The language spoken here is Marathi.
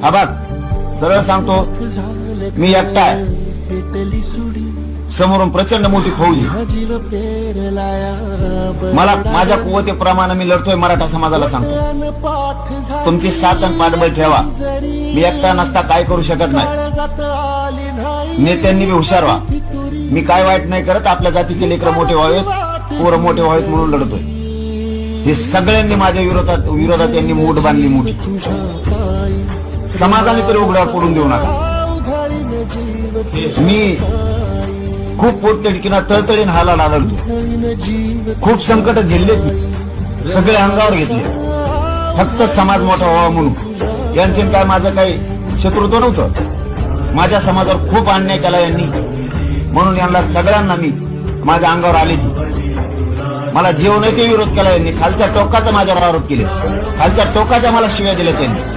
हा बघ, सरळ सांगतो, मी एकटा आहे. समोरून प्रचंड मोठी फौज आहे. मला माझ्या कुवतेप्रमाणे मी लढतोय. मराठा समाजाला सांगतो, तुमची साथ आणि पाठबळ ठेवा. मी एकटा नसता काय करू शकत नाही. नेत्यांनी बी हुशार व्हा. मी काय वाईट नाही करत. आपल्या जातीचे लेकरं मोठे व्हावेत, पोरं मोठे व्हावेत म्हणून लढतोय. हे सगळ्यांनी माझ्या विरोधात यांनी मूठ बांधली. मोठी समाजाने तरी उघड्यावर पडून देऊ नका. मी खूप पोटतिडकीना तळतळीन हा लढा लढतो. खूप संकट झेललेत, सगळे अंगावर घेतले, फक्त समाज मोठा व्हावा म्हणून. यांचे काय माझं काही शत्रुत्व नव्हतं. माझ्या समाजावर खूप अन्याय केला यांनी, म्हणून यांना सगळ्यांना मी माझ्या अंगावर आली ती. मला जीव नाही ते विरोध केला यांनी. खालच्या टोकाचा माझ्यावर आरोप केले, खालच्या टोकाच्या मला शिव्या दिल्या त्यांनी.